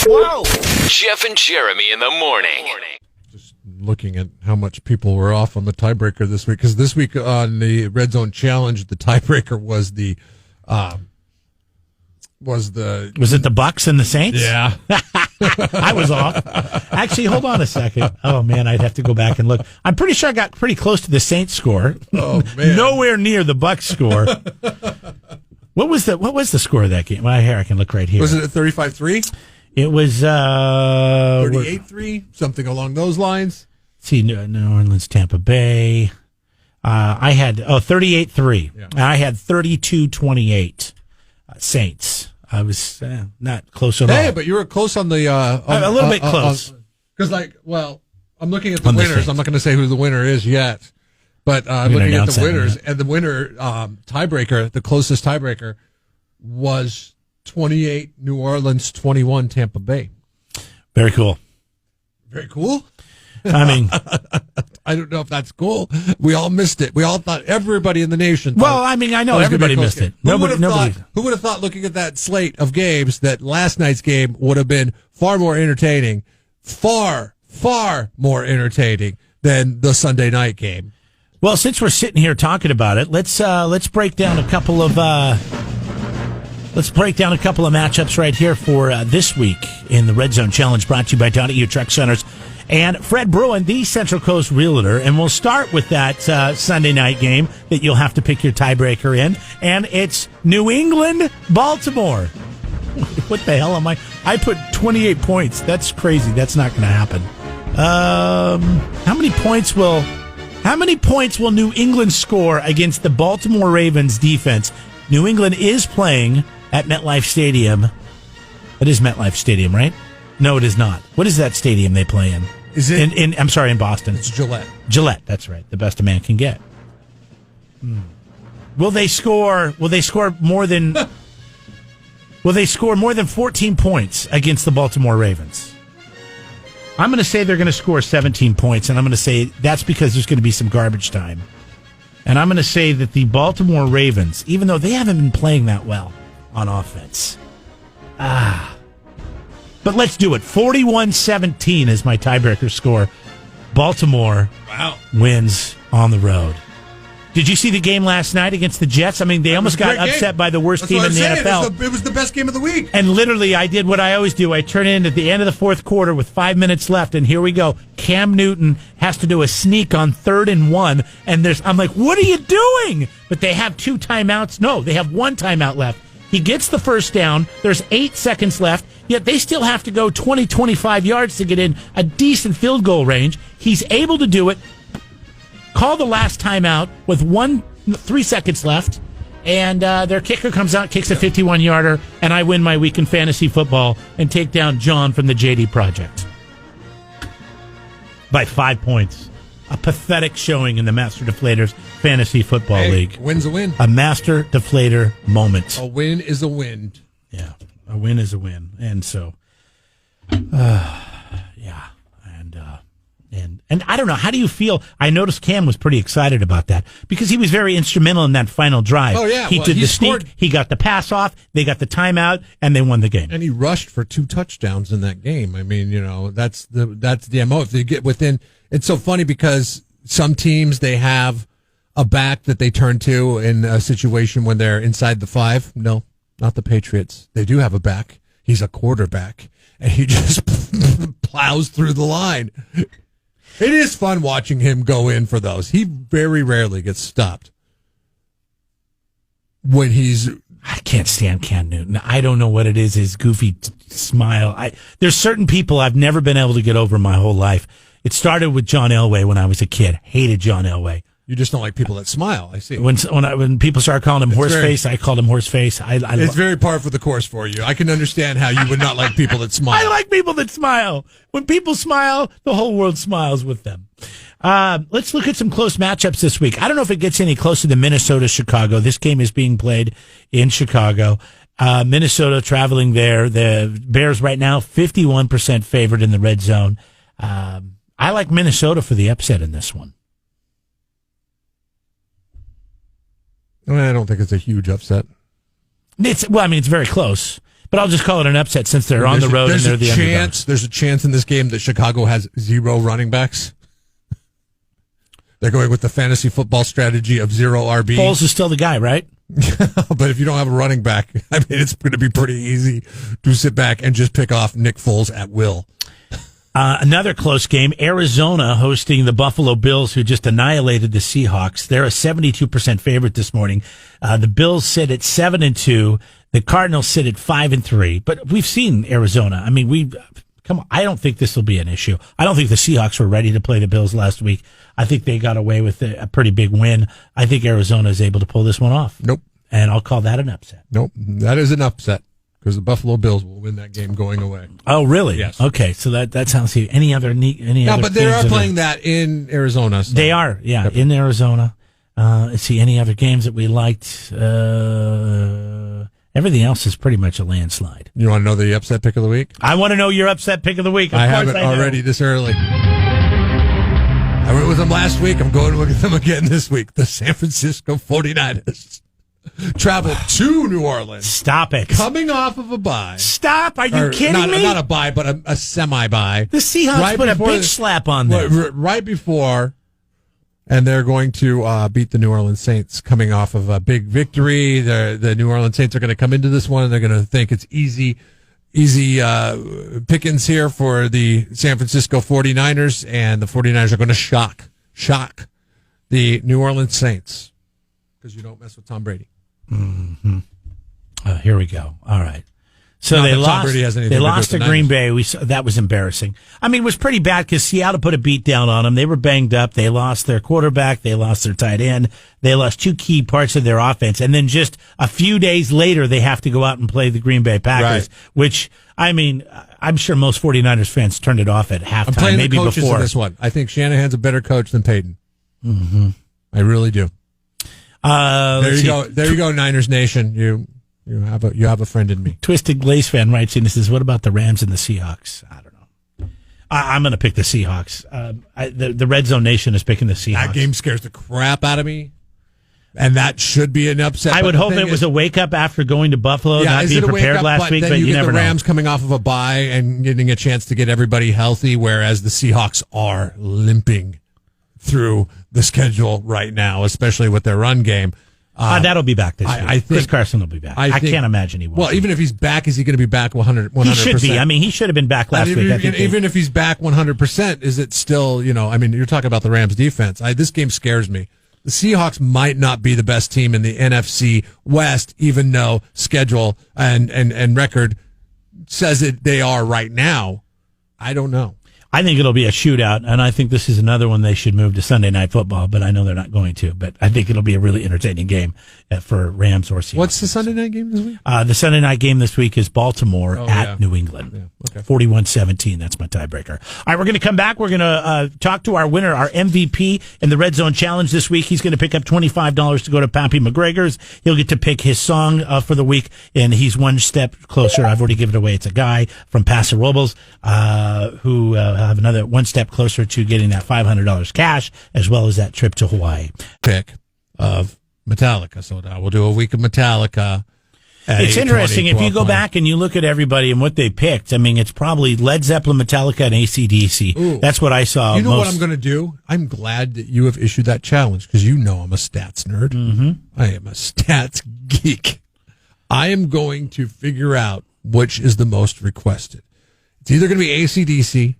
Whoa! Jeff and Jeremy in the morning. Just looking at how much people were off on the tiebreaker this week, because this week on the Red Zone Challenge, the tiebreaker was Was it the Bucks and the Saints? Yeah. I was off. Actually, hold on a second. Oh, man, I'd have to go back and look. I'm pretty sure I got pretty close to the Saints score. Oh, man. Nowhere near the Bucks score. What was the score of that game? Well, here, I can look right here. Was it a 35-3? It was 38-3, something along ththose lines. See, New Orleans, Tampa Bay. I had 38-3. Yeah. I had 32-28 Saints. I was not close at all. Hey, but you were close on the... a little bit close. Because, I'm looking at the winners. I'm not going to say who the winner is yet. But I'm looking at the winners. And the winner tiebreaker, the closest tiebreaker, was 28 New Orleans, 21 Tampa Bay. Very cool. Very cool? I mean... I don't know if that's cool. We all missed it. We all thought, everybody in the nation. Well, I mean, I know everybody missed it. Who would have thought, looking at that slate of games, that last night's game would have been far more entertaining, far, far more entertaining than the Sunday night game? Well, since we're sitting here talking about it, let's break down a couple of matchups right here for this week in the Red Zone Challenge, brought to you by Donahue Truck Centers and Fred Bruin, the Central Coast Realtor. And we'll start with that Sunday night game that you'll have to pick your tiebreaker in. And it's New England, Baltimore. What the hell am I? I put 28 points. That's crazy. That's not going to happen. How many points will New England score against the Baltimore Ravens defense? New England is playing at MetLife Stadium. It is MetLife Stadium, right? No, it is not. What is that stadium they play in? Is it? In Boston. It's Gillette. Gillette, that's right. The best a man can get. Will they score more than 14 points against the Baltimore Ravens? I'm going to say they're going to score 17 points, and I'm going to say that's because there's going to be some garbage time. And I'm going to say that the Baltimore Ravens, even though they haven't been playing that well on offense, but let's do it. 41-17 is my tiebreaker score. Baltimore wins on the road. Did you see the game last night against the Jets? I mean, they almost got upset by the worst team in the NFL. It was the best game of the week. And literally, I did what I always do. I turn in at the end of the fourth quarter with 5 minutes left, and here we go. Cam Newton has to do a sneak on 3rd and 1, and I'm like, what are you doing? But they have 2 timeouts. No, they have 1 timeout left. He gets the first down. There's 8 seconds left, yet they still have to go 20, 25 yards to get in a decent field goal range. He's able to do it. Call the last timeout with 3 seconds left, and their kicker comes out, kicks a 51-yarder, and I win my week in fantasy football and take down John from the JD Project by 5 points. A pathetic showing in the Master Deflators Fantasy Football League. Win's a win. A Master Deflator moment. A win is a win. Yeah, a win is a win. And so, yeah. And I don't know, how do you feel? I noticed Cam was pretty excited about that because he was very instrumental in that final drive. Oh, yeah. He did the sneak, he got the pass off, they got the timeout, and they won the game. And he rushed for 2 touchdowns in that game. I mean, that's the MO. If they get within, it's so funny because some teams, they have a back that they turn to in a situation when they're inside the 5. No, not the Patriots. They do have a back. He's a quarterback, and he just plows through the line. It is fun watching him go in for those. He very rarely gets stopped when he's... I can't stand Cam Newton. I don't know what it is, his goofy smile. There's certain people I've never been able to get over my whole life. It started with John Elway when I was a kid. Hated John Elway. You just don't like people that smile. I see. When people started calling him Horseface, I called him Horseface. It's very par for the course for you. I can understand how you would not like people that smile. I like people that smile. When people smile, the whole world smiles with them. Let's look at some close matchups this week. I don't know if it gets any closer than Minnesota-Chicago. This game is being played in Chicago. Minnesota traveling there. The Bears right now 51% favored in the red zone. I like Minnesota for the upset in this one. I don't think it's a huge upset. It's very close But I'll just call it an upset since they're on the road and they're the underdogs. There's a chance in this game that Chicago has 0 running backs. They're going with the fantasy football strategy of 0 RB. Foles is still the guy, right? But if you don't have a running back, I mean, it's going to be pretty easy to sit back and just pick off Nick Foles at will. Another close game, Arizona hosting the Buffalo Bills, who just annihilated the Seahawks. They're a 72% favorite this morning. The Bills sit at 7-2. The Cardinals sit at 5-3. But we've seen Arizona. I mean, come on. I don't think this will be an issue. I don't think the Seahawks were ready to play the Bills last week. I think they got away with a pretty big win. I think Arizona is able to pull this one off. Nope. And I'll call that an upset. Nope. That is an upset. Because the Buffalo Bills will win that game going away. Oh, really? Yes. Okay, so that sounds good. Any other? No, but they are playing that in Arizona. So. They are, yeah, Yep. in Arizona. Let's see, any other games that we liked? Everything else is pretty much a landslide. You want to know the upset pick of the week? I want to know your upset pick of the week. I have it already this early. I went with them last week. I'm going with them again this week. The San Francisco 49ers. Travel to New Orleans. Stop it. Coming off of a bye. Stop. Are you kidding me? Not a bye, but a semi-bye. The Seahawks put a big slap on them. Right before, and they're going to beat the New Orleans Saints coming off of a big victory. The New Orleans Saints are going to come into this one, and they're going to think it's easy pickings here for the San Francisco 49ers, and the 49ers are going to shock the New Orleans Saints because you don't mess with Tom Brady. Mm-hmm. Here we go. All right. So Not they that Tom lost. Brady has anything They to do lost with to the Green Niners. Bay. That was embarrassing. I mean, it was pretty bad because Seattle put a beat down on them. They were banged up. They lost their quarterback. They lost their tight end. They lost 2 key parts of their offense. And then just a few days later, they have to go out and play the Green Bay Packers, Right. which, I mean, I'm sure most 49ers fans turned it off at halftime, I'm playing maybe the coaches before. in this one. I think Shanahan's a better coach than Peyton. Mm-hmm. I really do. There you go. see. There you go, Niners Nation. You have a friend in me. Twisted Glaze fan writes in and says, what about the Rams and the Seahawks? I don't know. I'm going to pick the Seahawks. The Red Zone Nation is picking the Seahawks. That game scares the crap out of me, and that should be an upset. I would hope it was a wake-up after going to Buffalo, not being prepared last week, but you get never the know. Rams coming off of a bye and getting a chance to get everybody healthy, whereas the Seahawks are limping through the schedule right now, especially with their run game. That'll be back this week. I think Chris Carson will be back. I can't imagine he won't. Well, even if he's back, is he going to be back 100%? He should be. I mean, he should have been back last week. Even if he's back 100%, is it still, I mean, you're talking about the Rams defense. This game scares me. The Seahawks might not be the best team in the NFC West, even though schedule and record says they are right now. I don't know. I think it'll be a shootout, and I think this is another one they should move to Sunday Night Football, but I know they're not going to. But I think it'll be a really entertaining game for Rams or Seahawks. What's the Sunday night game this week? The Sunday night game this week is Baltimore at New England. Yeah, okay. 41-17. That's my tiebreaker. All right, we're going to come back. We're going to talk to our winner, our MVP in the Red Zone Challenge this week. He's going to pick up $25 to go to Pappy McGregor's. He'll get to pick his song for the week, and he's one step closer. I've already given it away. It's a guy from Paso Robles who have another one step closer to getting that $500 cash, as well as that trip to Hawaii. Pick of Metallica. So now we'll do a week of Metallica. It's interesting. If you go back and you look at everybody and what they picked, I mean, it's probably Led Zeppelin, Metallica, and AC/DC. Ooh. That's what I saw. You know what I'm going to do? I'm glad that you have issued that challenge because you know I'm a stats nerd. Mm-hmm. I am a stats geek. I am going to figure out which is the most requested. It's either going to be AC/DC,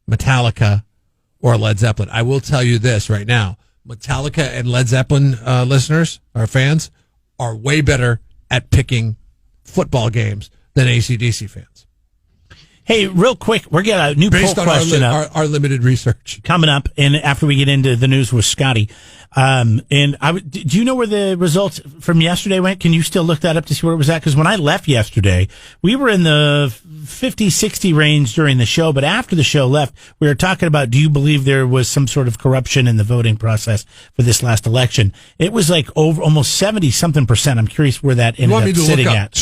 Metallica, or Led Zeppelin. I will tell you this right now. Metallica and Led Zeppelin listeners, our fans, are way better at picking football games than AC/DC fans. Hey, real quick, we're getting a new Based poll on question our limited research. coming up, and after we get into the news with Scotty. Do you know where the results from yesterday went? Can you still look that up to see where it was at? Because when I left yesterday, we were in the 50, 60 range during the show, but after the show left, we were talking about, do you believe there was some sort of corruption in the voting process for this last election? It was like over almost 70-something%. I'm curious where that ended up sitting at.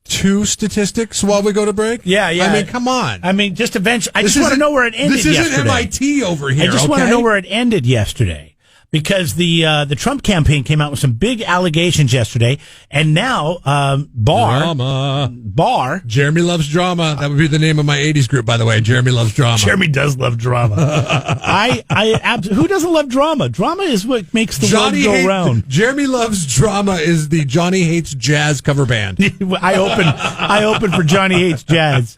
Two statistics while we go to break? Yeah. I mean, come on. I mean, just eventually. I just want to know where it ended yesterday. This isn't MIT over here. I just want to know where it ended yesterday. because the Trump campaign came out with some big allegations yesterday, and now Barr. Jeremy loves drama. That would be the name of my '80s group, by the way. Jeremy loves drama. Jeremy does love drama. Who doesn't love drama? Drama is what makes the world go round. Jeremy loves drama is the Johnny Hates Jazz cover band. I open for Johnny Hates Jazz.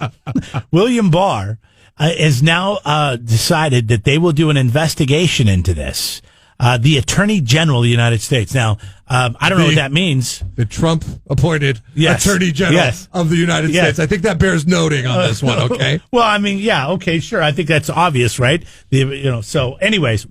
William Barr has now decided that they will do an investigation into this. The Attorney General of the United States. Now, I don't know what that means. The Trump-appointed Attorney General of the United States. I think that bears noting on this one, okay? Well, I mean, yeah, okay, sure. I think that's obvious, right? So anyways,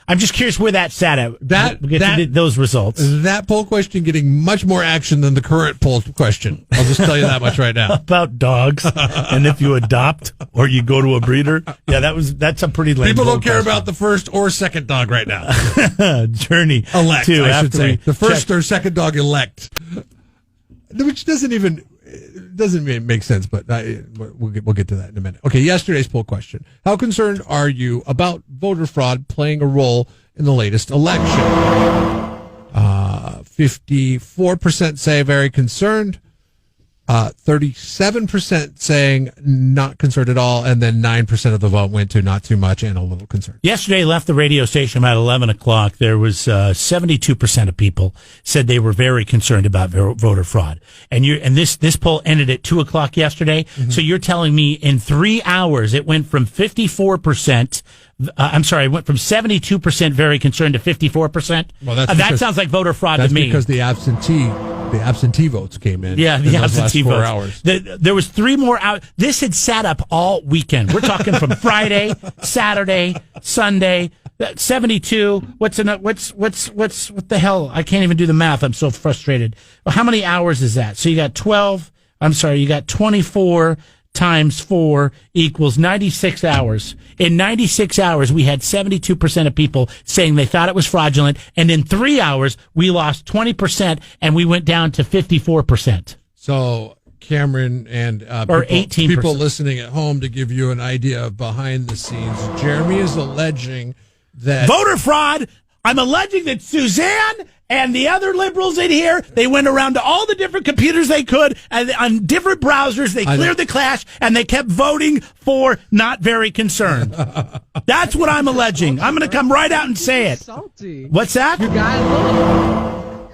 I'm just curious where that sat at. We'll get to those results. That poll question getting much more action than the current poll question. I'll just tell you that much right now. About dogs, and if you adopt or you go to a breeder. Yeah, that's a pretty lame People don't care about the first or second dog right now. Journey elect, I should say. The first check. or second dog elect, which doesn't make sense, but we'll get to that in a minute. Okay, yesterday's poll question: how concerned are you about voter fraud playing a role in the latest election? 54% say very concerned. 37% saying not concerned at all, and then 9% of the vote went to not too much and a little concerned. Yesterday, left the radio station about 11 o'clock. There was 72% of people said they were very concerned about voter fraud. And this poll ended at 2 o'clock yesterday. Mm-hmm. So you're telling me in 3 hours it went from 54%. It went from 72% very concerned to 54%. Well, that sounds like voter fraud to me. That's because the absentee votes came in. Yeah, the absentee votes. 4 hours. There was 3 more hours. This had sat up all weekend. We're talking from Friday, Saturday, Sunday. 72. What the hell? I can't even do the math. I'm so frustrated. Well, how many hours is that? So you got 24 times 4 equals 96 hours. In 96 hours, we had 72% of people saying they thought it was fraudulent. And in 3 hours, we lost 20% and we went down to 54%. So, Cameron and people listening at home, to give you an idea of behind the scenes, Jeremy is alleging that voter fraud. I'm alleging that Suzanne and the other liberals in here, they went around to all the different computers they could, and on different browsers, they cleared the cache, and they kept voting for not very concerned. That's what I'm alleging. I'm going to come right out and say it. Salty. What's that? You guys love.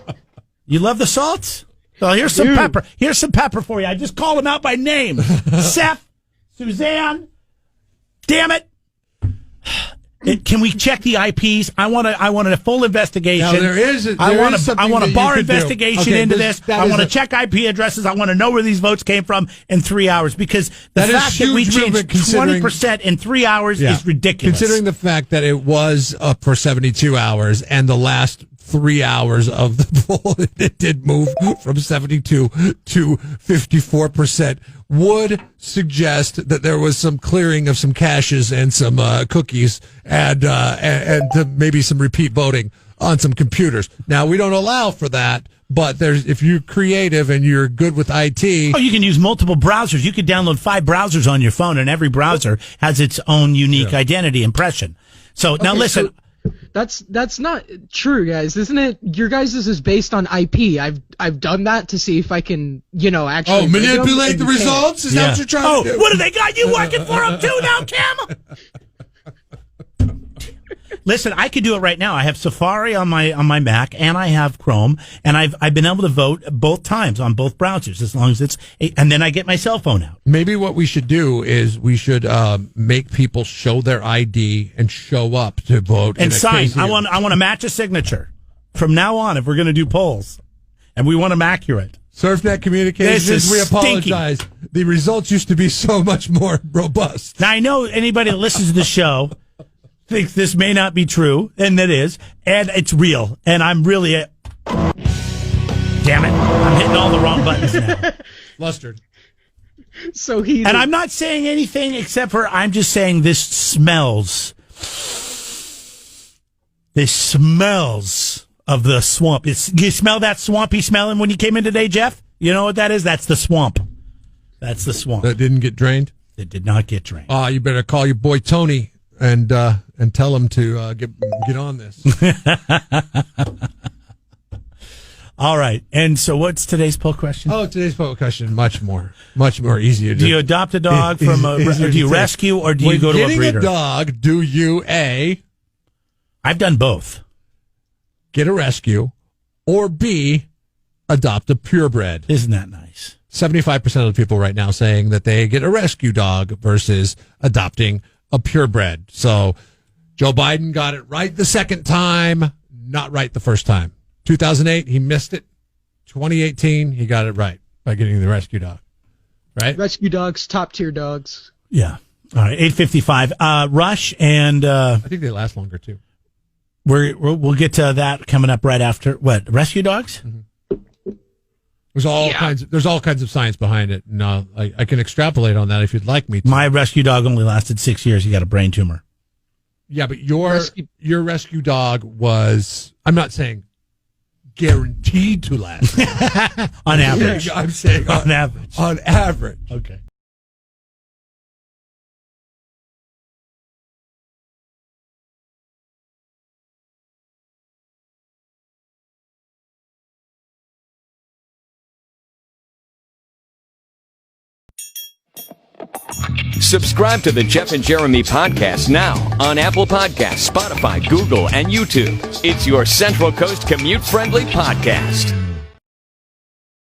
You love the salts? Well, here's some pepper. Here's some pepper for you. I just called them out by name. Seth, Suzanne, damn it. Can we check the IPs? I want a full investigation. Now, I want a Barr investigation into this. I want to check IP addresses. I want to know where these votes came from in 3 hours, because the fact that we changed 20% in 3 hours is ridiculous. Considering the fact that it was up for 72 hours and the last 3 hours of the poll, it did move from 72 to 54%, would suggest that there was some clearing of some caches and some cookies and maybe some repeat voting on some computers. Now, we don't allow for that, but if you're creative and you're good with IT... Oh, you can use multiple browsers. You could download 5 browsers on your phone, and every browser has its own unique identity impression. So, now listen... So that's not true, guys, isn't it? Your guys' is based on IP. I've done that to see if I can, actually... Oh, manipulate the results? Is that what you're trying to do? What do they got you working for them too now, Cam? Listen, I could do it right now. I have Safari on my Mac, and I have Chrome, and I've been able to vote both times on both browsers, as long as it's, and then I get my cell phone out. Maybe what we should do is we should make people show their ID and show up to vote and sign. I want to match a signature from now on if we're going to do polls, and we want them accurate. SurfNet Communications, we apologize. Stinky. The results used to be so much more robust. Now, I know anybody that listens to the show thinks this may not be true, and it is, and it's real, and I'm really... Damn it. I'm hitting all the wrong buttons now. Flustered. So he... And I'm not saying anything except for I'm just saying this smells. This smells of the swamp. You smell that swampy smelling when you came in today, Jeff? You know what that is? That's the swamp. That's the swamp. That didn't get drained? It did not get drained. You better call your boy Tony and tell them to get on this. All right. And so what's today's poll question? Oh, today's poll question much more easier. Do you adopt a dog from do you rescue or do you go to a breeder? Getting a dog, do you A, I've done both. Get a rescue, or B, adopt a purebred? Isn't that nice? 75% of the people right now saying that they get a rescue dog versus adopting a purebred. So Joe Biden got it right the second time, not right the first time. 2008, he missed it. 2018, he got it right by getting the rescue dog. Right? Rescue dogs, top tier dogs. Yeah. All right. 8:55. Rush and I think they last longer too. We'll get to that coming up right after what? Rescue dogs? Mm-hmm. There's all kinds of science behind it. No, I can extrapolate on that if you'd like me to. My rescue dog only lasted 6 years. He got a brain tumor. Yeah, but your rescue dog was, I'm not saying guaranteed to last. On average. I'm saying on average. On average. Okay. Subscribe to the Jeff and Jeremy podcast now on Apple Podcasts, Spotify, Google, and YouTube. It's your Central Coast commute-friendly podcast.